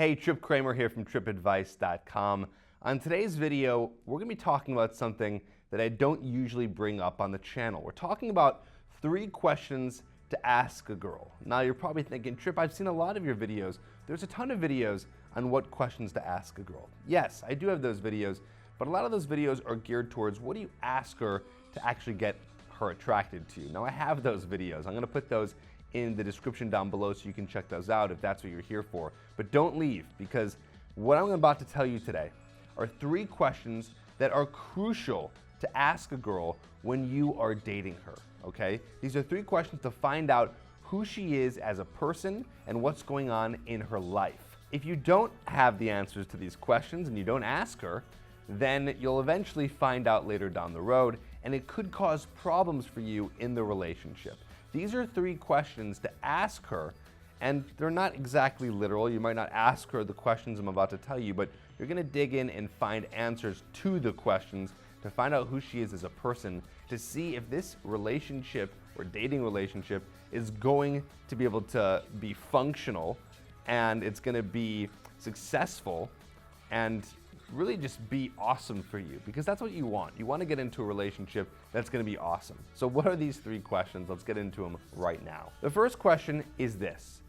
Hey, Tripp Kramer here from trippadvice.com. On today's video, we're going to be talking about something that I don't usually bring up on the channel. We're talking about 3 questions to ask a girl. Now you're probably thinking, Tripp, I've seen a lot of your videos. There's a ton of videos on what questions to ask a girl. Yes, I do have those videos, but a lot of those videos are geared towards what do you ask her to actually get her attracted to you. Now I have those videos. I'm going to put those in the description down below so you can check those out if that's what you're here for. But don't leave, because what I'm about to tell you today are 3 questions that are crucial to ask a girl when you are dating her, okay? These are 3 questions to find out who she is as a person and what's going on in her life. If you don't have the answers to these questions and you don't ask her, then you'll eventually find out later down the road, and it could cause problems for you in the relationship. These are 3 questions to ask her, and they're not exactly literal. You might not ask her the questions I'm about to tell you, but you're going to dig in and find answers to the questions to find out who she is as a person, to see if this relationship or dating relationship is going to be able to be functional and it's going to be successful and really just be awesome for you, because that's what you want. You want to get into a relationship that's going to be awesome. So what are these 3 questions? Let's get into them right now. The first question is this.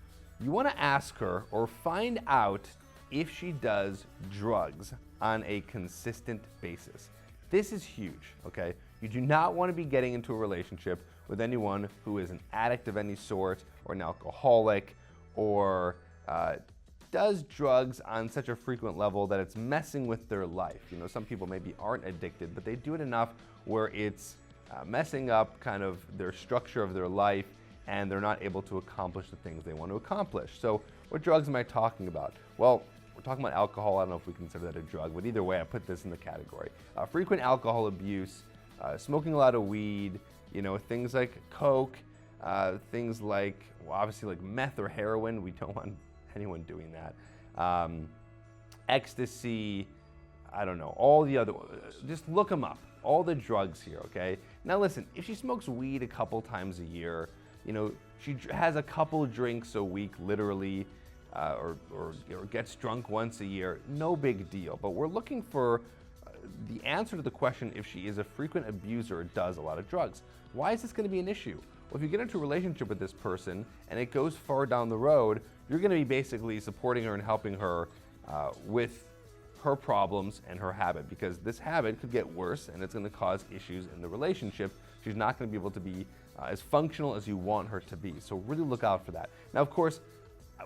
You want to ask her or find out if she does drugs on a consistent basis. This is huge, okay? You do not want to be getting into a relationship with anyone who is an addict of any sort or an alcoholic or does drugs on such a frequent level that it's messing with their life. You know, some people maybe aren't addicted, but they do it enough where it's messing up kind of their structure of their life and they're not able to accomplish the things they want to accomplish. So what drugs am I talking about? Well, we're talking about alcohol. I don't know if we consider that a drug, but either way, I put this in the category. Frequent alcohol abuse, smoking a lot of weed, you know, things like coke, things like, well, obviously like meth or heroin. We don't want anyone doing that. Ecstasy, I don't know, all the other, just look them up, all the drugs here, okay? Now listen, if she smokes weed a couple times a year, you know, she has a couple drinks a week, literally, or gets drunk once a year, no big deal. But we're looking for the answer to the question if she is a frequent abuser or does a lot of drugs. Why is this going to be an issue? Well, if you get into a relationship with this person and it goes far down the road, you're going to be basically supporting her and helping her with her problems and her habit, because this habit could get worse and it's going to cause issues in the relationship. She's not going to be able to be as functional as you want her to be. So really look out for that. Now, of course,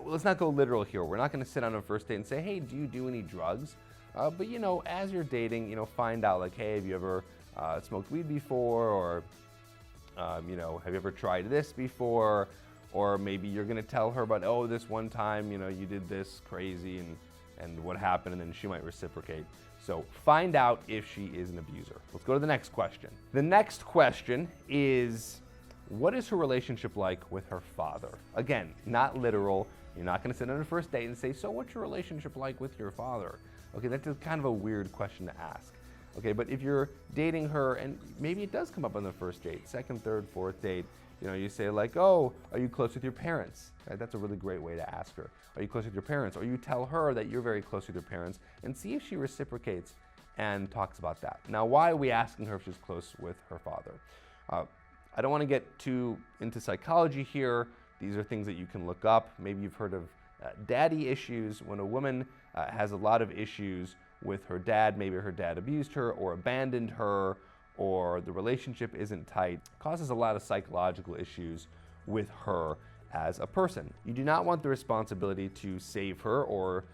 let's not go literal here. We're not going to sit on a first date and say, hey, do you do any drugs? But, you know, as you're dating, you know, find out like, hey, have you ever smoked weed before? Or, you know, have you ever tried this before? Or maybe you're going to tell her about, oh, this one time, you know, you did this crazy and what happened, and then she might reciprocate. So find out if she is an abuser. Let's go to the next question. The next question is, what is her relationship like with her father? Again, not literal. You're not going to sit on a first date and say, so what's your relationship like with your father? Okay, that's kind of a weird question to ask. Okay, but if you're dating her and maybe it does come up on the first date, second, third, 4th date, you know, you say like, oh, are you close with your parents? Okay, that's a really great way to ask her. Are you close with your parents? Or you tell her that you're very close with your parents and see if she reciprocates and talks about that. Now, why are we asking her if she's close with her father? I don't want to get too into psychology here. These are things that you can look up. Maybe you've heard of daddy issues. When a woman has a lot of issues with her dad, maybe her dad abused her or abandoned her, or the relationship isn't tight, causes a lot of psychological issues with her as a person. You do not want the responsibility to save her or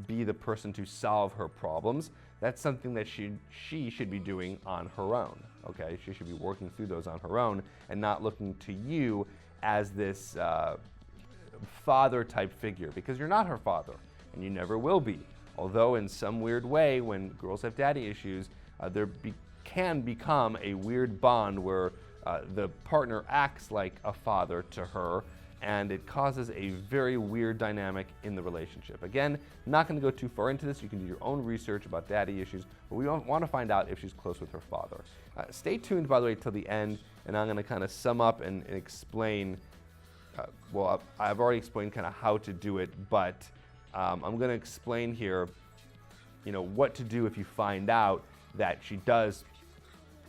be the person to solve her problems. That's something that she should be doing on her own, okay? She should be working through those on her own and not looking to you as this father-type figure, because you're not her father and you never will be. Although in some weird way, when girls have daddy issues, can become a weird bond where the partner acts like a father to her, and it causes a very weird dynamic in the relationship. Again, not going to go too far into this. You can do your own research about daddy issues, but we want to find out if she's close with her father. Stay tuned, by the way, till the end, and I'm going to kind of sum up and explain. Well, I've already explained kind of how to do it, but I'm going to explain here, what to do if you find out that she does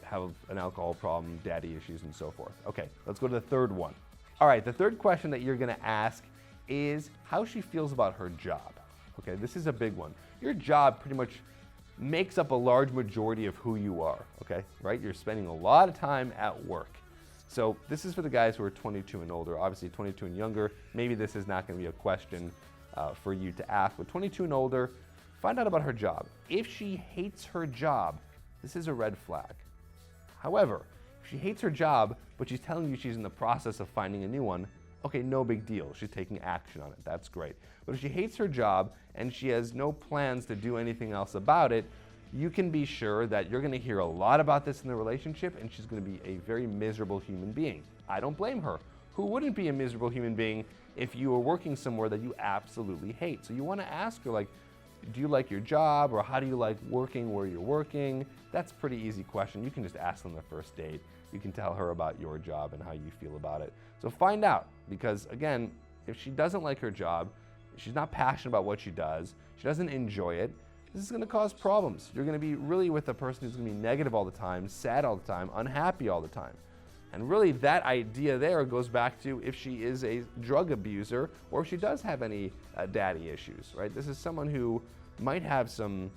have an alcohol problem, daddy issues, and so forth. Okay, let's go to the third one. All right, the third question that you're going to ask is how she feels about her job. Okay, this is a big one. Your job pretty much makes up a large majority of who you are, okay, right? You're spending a lot of time at work. So this is for the guys who are 22 and older. Obviously 22 and younger, maybe this is not going to be a question for you to ask, but 22 and older, find out about her job. If she hates her job, this is a red flag. However, if she hates her job, but she's telling you she's in the process of finding a new one, okay, no big deal. She's taking action on it. That's great. But if she hates her job and she has no plans to do anything else about it, you can be sure that you're going to hear a lot about this in the relationship, and she's going to be a very miserable human being. I don't blame her. Who wouldn't be a miserable human being if you were working somewhere that you absolutely hate? So you want to ask her, like, do you like your job, or how do you like working where you're working? That's a pretty easy question. You can just ask on the first date. You can tell her about your job and how you feel about it. So find out, because again, if she doesn't like her job, she's not passionate about what she does, she doesn't enjoy it, this is going to cause problems. You're going to be really with a person who's going to be negative all the time, sad all the time, unhappy all the time. And really that idea there goes back to if she is a drug abuser or if she does have any daddy issues, right? This is someone who might have some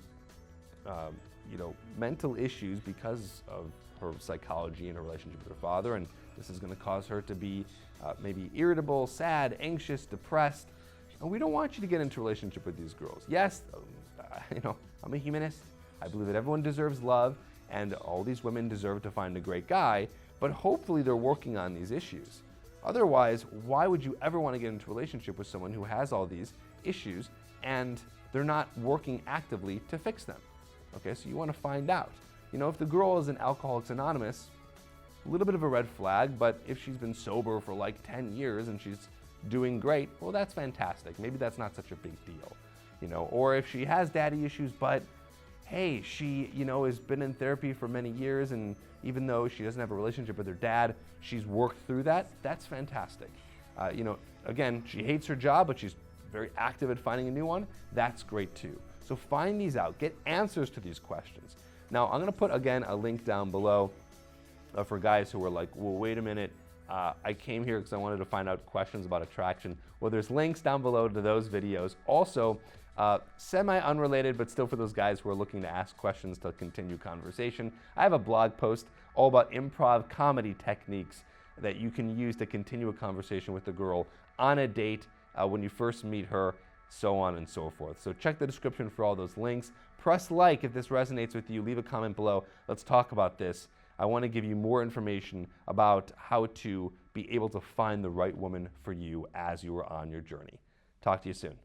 mental issues because of her psychology and her relationship with her father, and this is going to cause her to be maybe irritable, sad, anxious, depressed. And we don't want you to get into a relationship with these girls. Yes, I'm a humanist. I believe that everyone deserves love, and all these women deserve to find a great guy, but hopefully they're working on these issues. Otherwise, why would you ever want to get into a relationship with someone who has all these issues and they're not working actively to fix them? Okay, so you want to find out. If the girl is in Alcoholics Anonymous, a little bit of a red flag, but if she's been sober for like 10 years and she's doing great, well, that's fantastic. Maybe that's not such a big deal. Or if she has daddy issues, but hey, she, has been in therapy for many years, and even though she doesn't have a relationship with her dad, she's worked through that. That's fantastic. Again, she hates her job, but she's very active at finding a new one. That's great too. So find these out. Get answers to these questions. Now, I'm going to put, again, a link down below for guys who are like, well, wait a minute. I came here because I wanted to find out questions about attraction. Well, there's links down below to those videos. Also, semi-unrelated, but still for those guys who are looking to ask questions to continue conversation, I have a blog post all about improv comedy techniques that you can use to continue a conversation with a girl on a date when you first meet her, so on and so forth. So check the description for all those links. Press like if this resonates with you. Leave a comment below. Let's talk about this. I want to give you more information about how to be able to find the right woman for you as you are on your journey. Talk to you soon.